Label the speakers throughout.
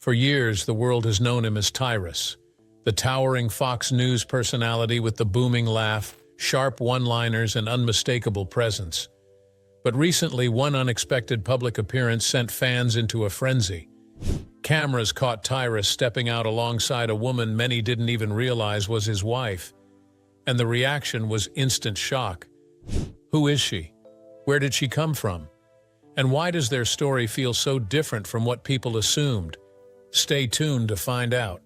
Speaker 1: For years, the world has known him as Tyrus, the towering Fox News personality with the booming laugh, sharp one-liners, and unmistakable presence. But recently, one unexpected public appearance sent fans into a frenzy. Cameras caught Tyrus stepping out alongside a woman many didn't even realize was his wife, and the reaction was instant shock. Who is she? Where did she come from? And why does their story feel so different from what people assumed? Stay tuned to find out.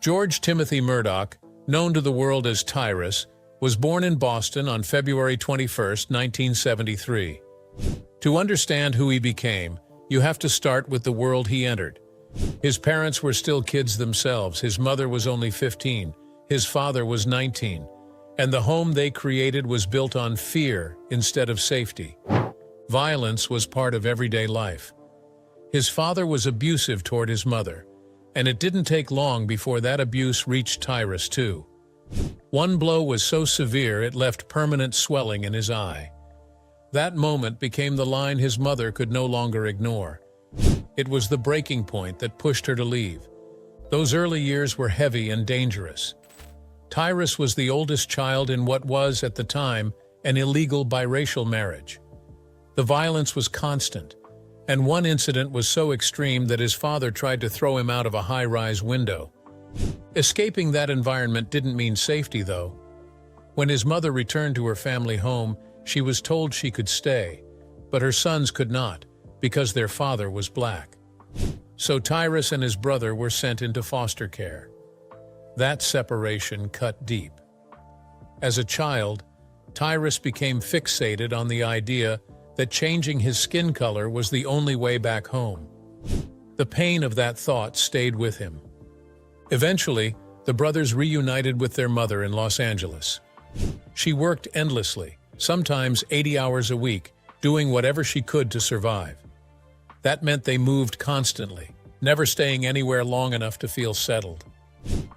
Speaker 1: George Timothy Murdoch, known to the world as Tyrus, was born in Boston on February 21, 1973. To understand who he became, you have to start with the world he entered. His parents were still kids themselves. His mother was only 15, his father was 19, and the home they created was built on fear instead of safety. Violence was part of everyday life. His father was abusive toward his mother, and it didn't take long before that abuse reached Tyrus too. One blow was so severe it left permanent swelling in his eye. That moment became the line his mother could no longer ignore. It was the breaking point that pushed her to leave. Those early years were heavy and dangerous. Tyrus was the oldest child in what was, at the time, an illegal biracial marriage. The violence was constant, and one incident was so extreme that his father tried to throw him out of a high-rise window. Escaping that environment didn't mean safety, though. When his mother returned to her family home, she was told she could stay, but her sons could not, because their father was black. So Tyrus and his brother were sent into foster care. That separation cut deep. As a child, Tyrus became fixated on the idea that changing his skin color was the only way back home. The pain of that thought stayed with him. Eventually, the brothers reunited with their mother in Los Angeles. She worked endlessly, sometimes 80 hours a week, doing whatever she could to survive. That meant they moved constantly, never staying anywhere long enough to feel settled.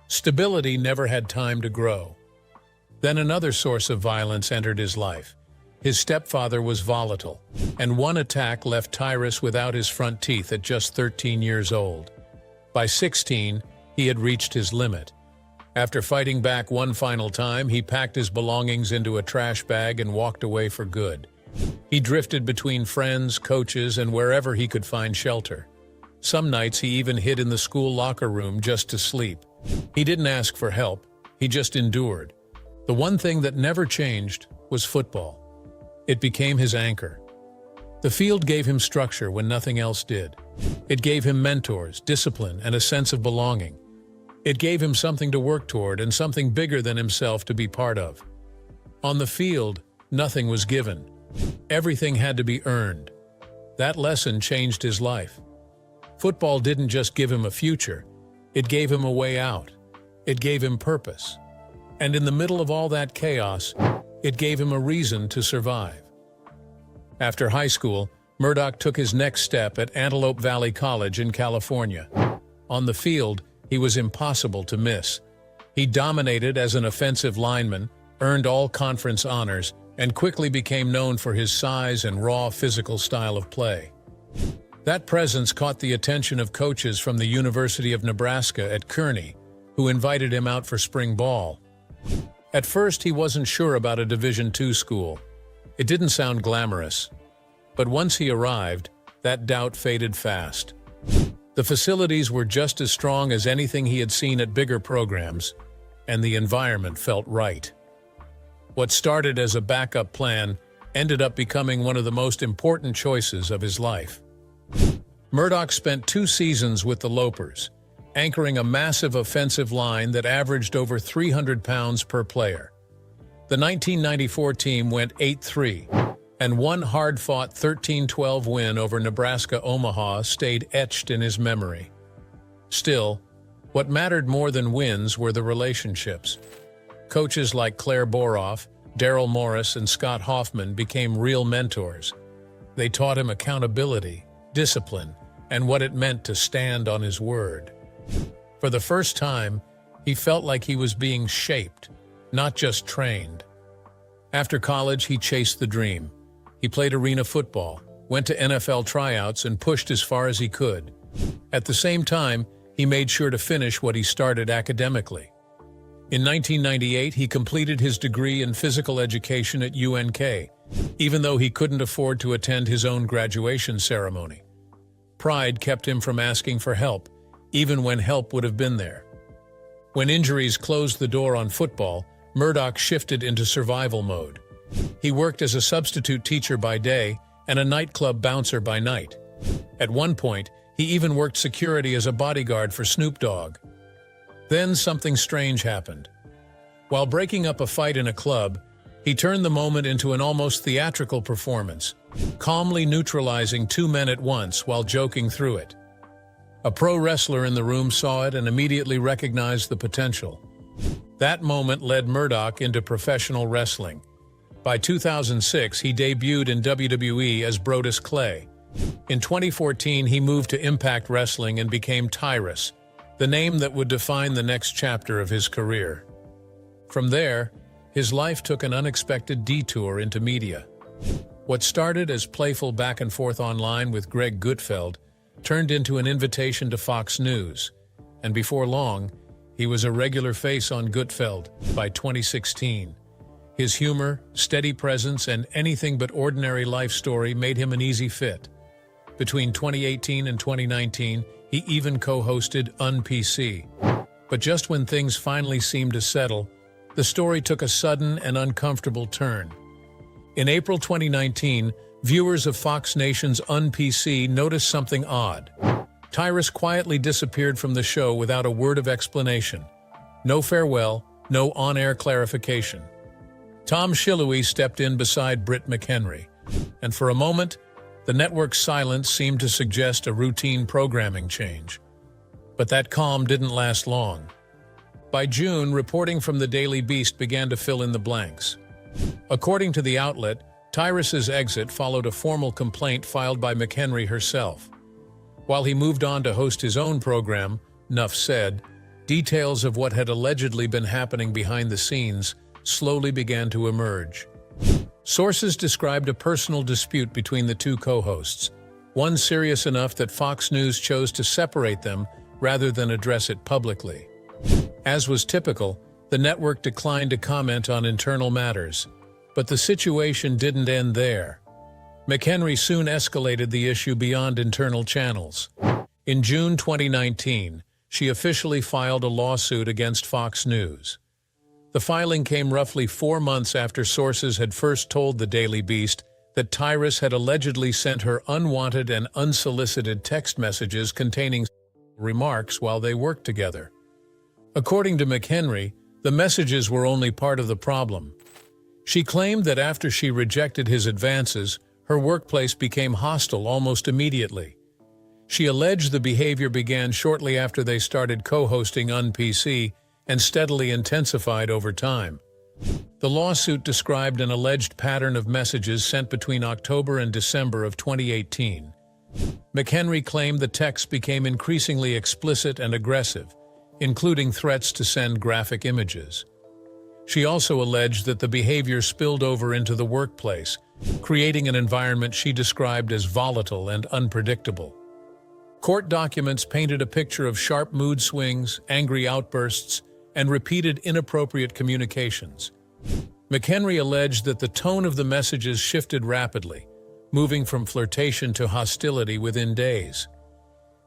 Speaker 1: Stability never had time to grow. Then another source of violence entered his life. His stepfather was volatile, and one attack left Tyrus without his front teeth at just 13 years old. By 16, he had reached his limit. After fighting back one final time, he packed his belongings into a trash bag and walked away for good. He drifted between friends, coaches, and wherever he could find shelter. Some nights he even hid in the school locker room just to sleep. He didn't ask for help, he just endured. The one thing that never changed was football. It became his anchor. The field gave him structure when nothing else did. It gave him mentors, discipline, and a sense of belonging. It gave him something to work toward and something bigger than himself to be part of. On the field, nothing was given. Everything had to be earned. That lesson changed his life. Football didn't just give him a future, it gave him a way out. It gave him purpose. And in the middle of all that chaos, it gave him a reason to survive. After high school, Murdoch took his next step at Antelope Valley College in California. On the field, he was impossible to miss. He dominated as an offensive lineman, earned all conference honors, and quickly became known for his size and raw physical style of play. That presence caught the attention of coaches from the University of Nebraska at Kearney, who invited him out for spring ball. At first, he wasn't sure about a Division II school. It didn't sound glamorous. But once he arrived, that doubt faded fast. The facilities were just as strong as anything he had seen at bigger programs, and the environment felt right. What started as a backup plan ended up becoming one of the most important choices of his life. Murdoch spent 2 seasons with the Lopers, anchoring a massive offensive line that averaged over 300 pounds per player. The 1994 team went 8-3, and one hard-fought 13-12 win over Nebraska-Omaha stayed etched in his memory. Still, what mattered more than wins were the relationships. Coaches like Claire Boroff, Daryl Morris, and Scott Hoffman became real mentors. They taught him accountability, discipline, and what it meant to stand on his word. For the first time, he felt like he was being shaped, not just trained. After college, he chased the dream. He played arena football, went to NFL tryouts, and pushed as far as he could. At the same time, he made sure to finish what he started academically. In 1998, he completed his degree in physical education at UNK, even though he couldn't afford to attend his own graduation ceremony. Pride kept him from asking for help, even when help would have been there. When injuries closed the door on football, Murdoch shifted into survival mode. He worked as a substitute teacher by day and a nightclub bouncer by night. At one point, he even worked security as a bodyguard for Snoop Dogg. Then something strange happened. While breaking up a fight in a club, he turned the moment into an almost theatrical performance, calmly neutralizing two men at once while joking through it. A pro wrestler in the room saw it and immediately recognized the potential. That moment led Murdoch into professional wrestling. By 2006, he debuted in WWE as Brodus Clay. In 2014, he moved to Impact Wrestling and became Tyrus, the name that would define the next chapter of his career. From there, his life took an unexpected detour into media. What started as playful back and forth online with Greg Gutfeld turned into an invitation to Fox News, and before long, he was a regular face on Gutfeld by 2016. His humor, steady presence, and anything but ordinary life story made him an easy fit. Between 2018 and 2019, he even co-hosted UnPC. But just when things finally seemed to settle, the story took a sudden and uncomfortable turn. In April 2019, viewers of Fox Nation's UnPC noticed something odd. Tyrus quietly disappeared from the show without a word of explanation. No farewell, no on-air clarification. Tom Shillowee stepped in beside Britt McHenry, and for a moment, the network's silence seemed to suggest a routine programming change. But that calm didn't last long. By June, reporting from the Daily Beast began to fill in the blanks. According to the outlet, Tyrus's exit followed a formal complaint filed by McHenry herself. While he moved on to host his own program, Nuff Said, details of what had allegedly been happening behind the scenes slowly began to emerge. Sources described a personal dispute between the two co-hosts, one serious enough that Fox News chose to separate them rather than address it publicly. As was typical, the network declined to comment on internal matters, but the situation didn't end there. McHenry soon escalated the issue beyond internal channels. In June 2019, she officially filed a lawsuit against Fox News. The filing came roughly 4 months after sources had first told the Daily Beast that Tyrus had allegedly sent her unwanted and unsolicited text messages containing remarks while they worked together. According to McHenry, the messages were only part of the problem. She claimed that after she rejected his advances, her workplace became hostile almost immediately. She alleged the behavior began shortly after they started co-hosting UnPC and steadily intensified over time. The lawsuit described an alleged pattern of messages sent between October and December of 2018. McHenry claimed the texts became increasingly explicit and aggressive, including threats to send graphic images. She also alleged that the behavior spilled over into the workplace, creating an environment she described as volatile and unpredictable. Court documents painted a picture of sharp mood swings, angry outbursts, and repeated inappropriate communications. McHenry alleged that the tone of the messages shifted rapidly, moving from flirtation to hostility within days.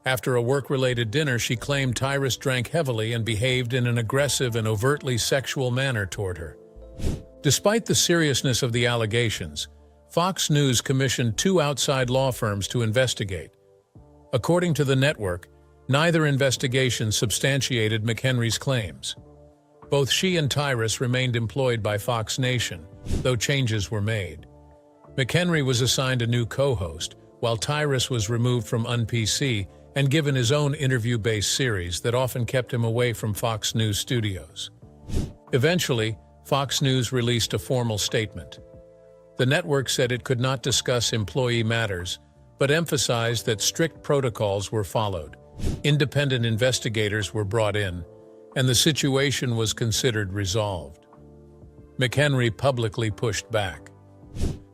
Speaker 1: After a work-related dinner, she claimed Tyrus drank heavily and behaved in an aggressive and overtly sexual manner toward her. Despite the seriousness of the allegations, Fox News commissioned 2 outside law firms to investigate. According to the network, neither investigation substantiated McHenry's claims. Both she and Tyrus remained employed by Fox Nation, though changes were made. McHenry was assigned a new co-host, while Tyrus was removed from UnPC and given his own interview-based series that often kept him away from Fox News studios. Eventually, Fox News released a formal statement. The network said it could not discuss employee matters, but emphasized that strict protocols were followed. Independent investigators were brought in, and the situation was considered resolved. McHenry publicly pushed back.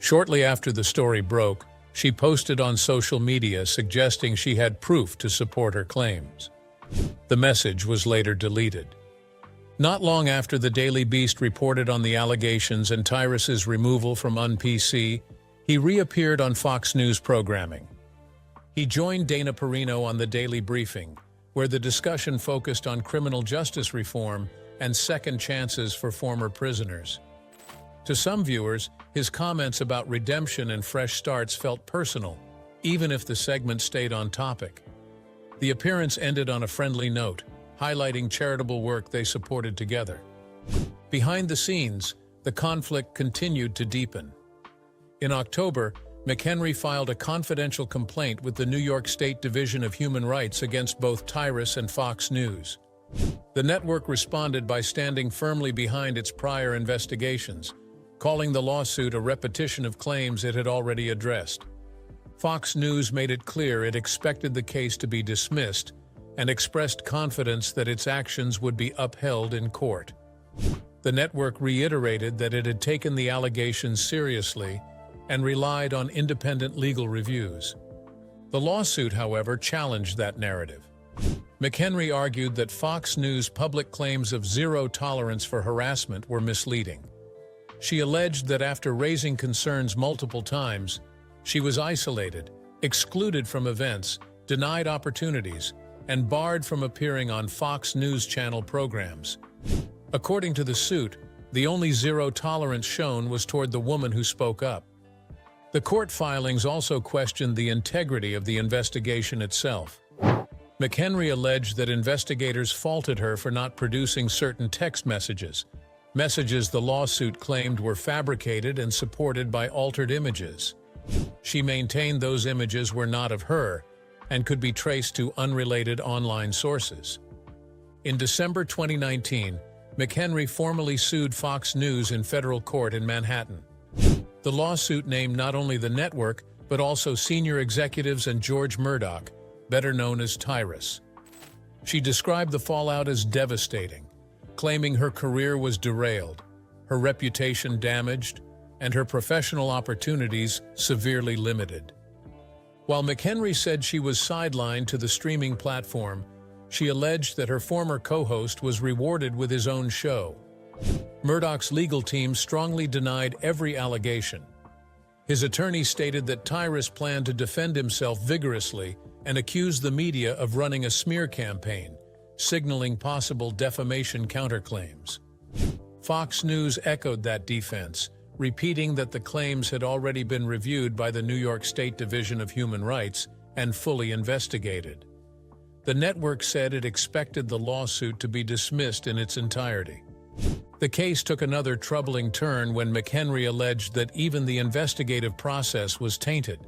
Speaker 1: Shortly after the story broke, She posted on social media suggesting she had proof to support her claims. The message was later deleted. Not long after the Daily Beast reported on the allegations and Tyrus's removal from UnPC, he reappeared on Fox News programming. He joined Dana Perino on the Daily Briefing, where the discussion focused on criminal justice reform and second chances for former prisoners. To some viewers, his comments about redemption and fresh starts felt personal, even if the segment stayed on topic. The appearance ended on a friendly note, highlighting charitable work they supported together. Behind the scenes, the conflict continued to deepen. In October, McHenry filed a confidential complaint with the New York State Division of Human Rights against both Tyrus and Fox News. The network responded by standing firmly behind its prior investigations, calling the lawsuit a repetition of claims it had already addressed. Fox News made it clear it expected the case to be dismissed and expressed confidence that its actions would be upheld in court. The network reiterated that it had taken the allegations seriously and relied on independent legal reviews. The lawsuit, however, challenged that narrative. McHenry argued that Fox News' public claims of zero tolerance for harassment were misleading. She alleged that after raising concerns multiple times, she was isolated, excluded from events, denied opportunities, and barred from appearing on Fox News Channel programs. According to the suit, the only zero tolerance shown was toward the woman who spoke up. The court filings also questioned the integrity of the investigation itself. McHenry alleged that investigators faulted her for not producing certain text messages the lawsuit claimed were fabricated and supported by altered images. She maintained those images were not of her and could be traced to unrelated online sources. In December 2019, McHenry formally sued Fox News in federal court in Manhattan. The lawsuit named not only the network, but also senior executives and George Murdoch, better known as Tyrus. She described the fallout as devastating, claiming her career was derailed, her reputation damaged, and her professional opportunities severely limited. While McHenry said she was sidelined to the streaming platform, she alleged that her former co-host was rewarded with his own show. Murdoch's legal team strongly denied every allegation. His attorney stated that Tyrus planned to defend himself vigorously and accused the media of running a smear campaign, signaling possible defamation counterclaims. Fox News echoed that defense, repeating that the claims had already been reviewed by the New York State Division of Human Rights and fully investigated. The network said it expected the lawsuit to be dismissed in its entirety. The case took another troubling turn when McHenry alleged that even the investigative process was tainted.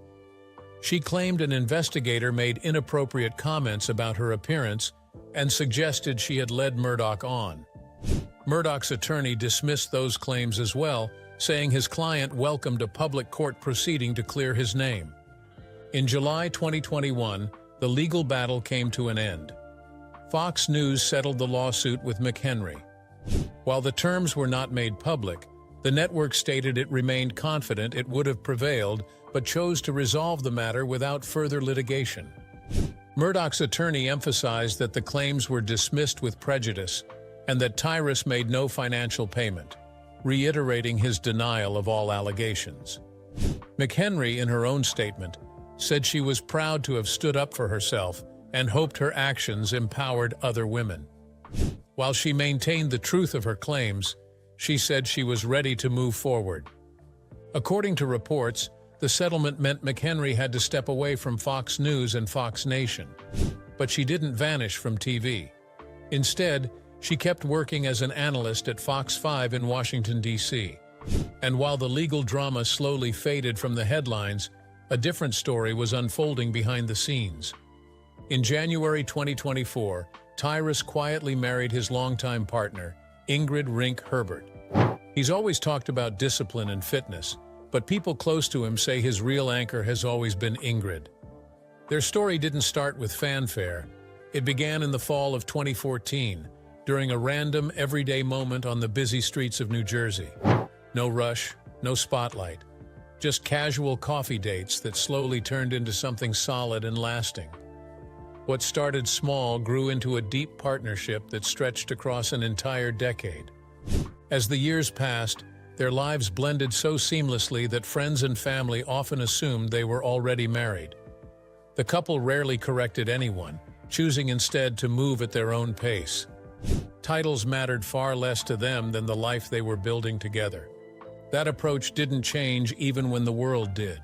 Speaker 1: She claimed an investigator made inappropriate comments about her appearance and suggested she had led Murdoch on. Murdoch's attorney dismissed those claims as well, saying his client welcomed a public court proceeding to clear his name. In July 2021, the legal battle came to an end. Fox News settled the lawsuit with McHenry. While the terms were not made public, the network stated it remained confident it would have prevailed, but chose to resolve the matter without further litigation. Murdoch's attorney emphasized that the claims were dismissed with prejudice and that Tyrus made no financial payment, reiterating his denial of all allegations. McHenry, in her own statement, said she was proud to have stood up for herself and hoped her actions empowered other women. While she maintained the truth of her claims, she said she was ready to move forward. According to reports, the settlement meant McHenry had to step away from Fox News and Fox Nation. But she didn't vanish from TV. Instead, she kept working as an analyst at Fox 5 in Washington, D.C. And while the legal drama slowly faded from the headlines, a different story was unfolding behind the scenes. In January 2024, Tyrus quietly married his longtime partner, Ingrid Herbert. He's always talked about discipline and fitness, but people close to him say his real anchor has always been Ingrid. Their story didn't start with fanfare. It began in the fall of 2014, during a random, everyday moment on the busy streets of New Jersey. No rush, no spotlight. just casual coffee dates that slowly turned into something solid and lasting. What started small grew into a deep partnership that stretched across an entire decade. As the years passed, their lives blended so seamlessly that friends and family often assumed they were already married. The couple rarely corrected anyone, choosing instead to move at their own pace. Titles mattered far less to them than the life they were building together. That approach didn't change even when the world did.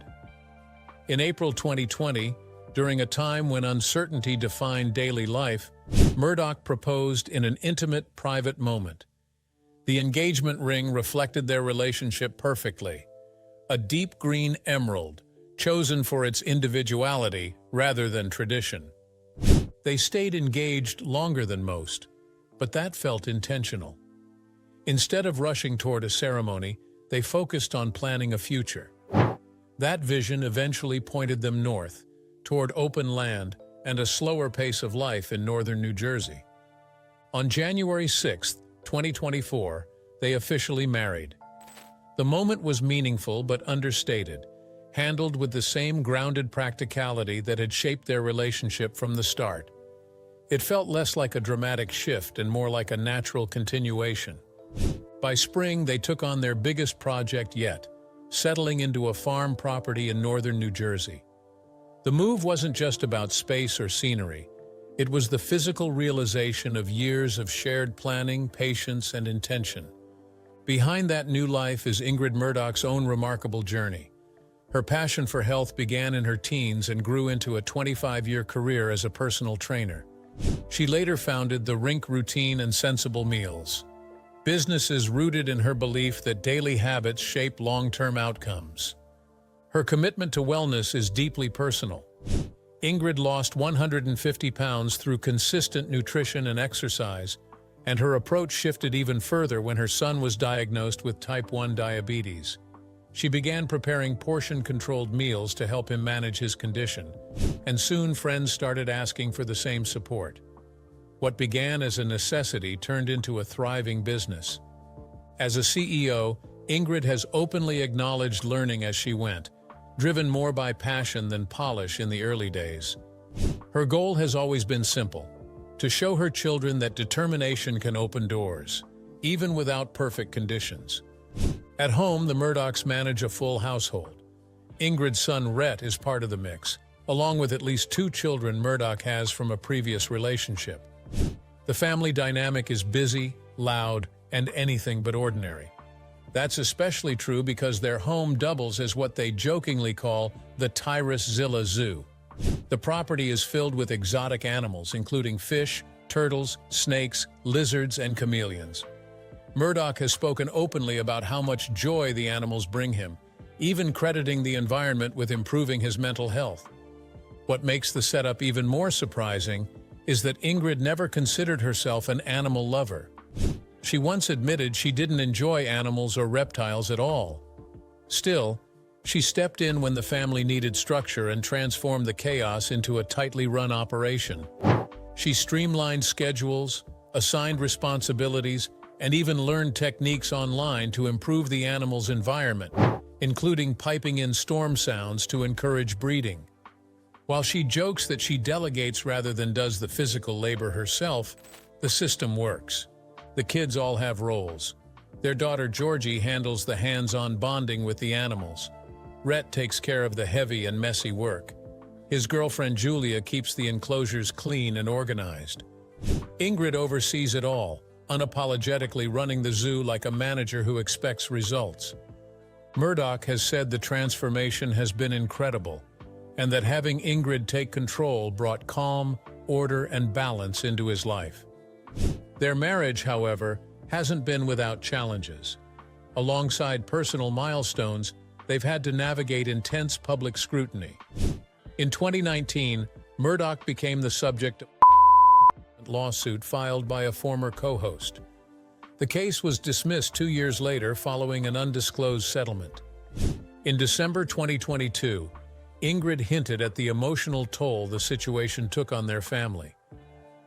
Speaker 1: In April 2020, during a time when uncertainty defined daily life, Murdoch proposed in an intimate, private moment. The engagement ring reflected their relationship perfectly. A deep green emerald, chosen for its individuality rather than tradition. They stayed engaged longer than most, but that felt intentional. Instead of rushing toward a ceremony, they focused on planning a future. That vision eventually pointed them north, toward open land and a slower pace of life in northern New Jersey. On January 6, 2024, they officially married. The moment was meaningful but understated, handled with the same grounded practicality that had shaped their relationship from the start. It felt less like a dramatic shift and more like a natural continuation. By spring, they took on their biggest project yet, settling into a farm property in northern New Jersey. The move wasn't just about space or scenery. It was the physical realization of years of shared planning, patience, and intention. Behind that new life is Ingrid Murdoch's own remarkable journey. Her passion for health began in her teens and grew into a 25-year career as a personal trainer. She later founded the Rink Routine and Sensible Meals, businesses rooted in her belief that daily habits shape long-term outcomes. Her commitment to wellness is deeply personal. Ingrid lost 150 pounds through consistent nutrition and exercise, and her approach shifted even further when her son was diagnosed with type 1 diabetes. She began preparing portion-controlled meals to help him manage his condition, and soon friends started asking for the same support. What began as a necessity turned into a thriving business. As a CEO, Ingrid has openly acknowledged learning as she went, driven more by passion than polish in the early days. Her goal has always been simple: to show her children that determination can open doors, even without perfect conditions. At home, the Murdochs manage a full household. Ingrid's son Rhett is part of the mix, along with at least 2 children Murdoch has from a previous relationship. The family dynamic is busy, loud, and anything but ordinary. That's especially true because their home doubles as what they jokingly call the Tyrus Zilla Zoo. The property is filled with exotic animals, including fish, turtles, snakes, lizards, and chameleons. Murdoch has spoken openly about how much joy the animals bring him, even crediting the environment with improving his mental health. What makes the setup even more surprising is that Ingrid never considered herself an animal lover. She once admitted she didn't enjoy animals or reptiles at all. Still, she stepped in when the family needed structure and transformed the chaos into a tightly run operation. She streamlined schedules, assigned responsibilities, and even learned techniques online to improve the animal's environment, including piping in storm sounds to encourage breeding. While she jokes that she delegates rather than does the physical labor herself, the system works. The kids all have roles. Their daughter Georgie handles the hands-on bonding with the animals. Rhett takes care of the heavy and messy work. His girlfriend Julia keeps the enclosures clean and organized. Ingrid oversees it all, unapologetically running the zoo like a manager who expects results. Murdoch has said the transformation has been incredible, and that having Ingrid take control brought calm, order, and balance into his life. Their marriage, however, hasn't been without challenges. Alongside personal milestones, they've had to navigate intense public scrutiny. In 2019, Murdoch became the subject of a lawsuit filed by a former co-host. The case was dismissed 2 years later following an undisclosed settlement. In December 2022, Ingrid hinted at the emotional toll the situation took on their family.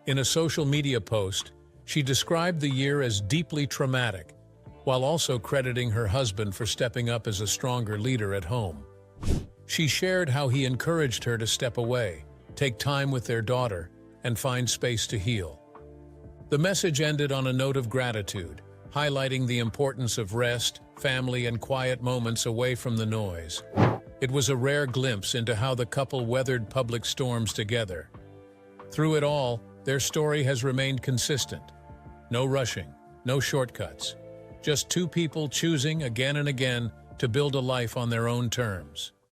Speaker 1: In a social media post, she described the year as deeply traumatic, while also crediting her husband for stepping up as a stronger leader at home. She shared how he encouraged her to step away, take time with their daughter, and find space to heal. The message ended on a note of gratitude, highlighting the importance of rest, family, and quiet moments away from the noise. It was a rare glimpse into how the couple weathered public storms together. Through it all, their story has remained consistent. No rushing, no shortcuts. Just two people choosing again and again to build a life on their own terms.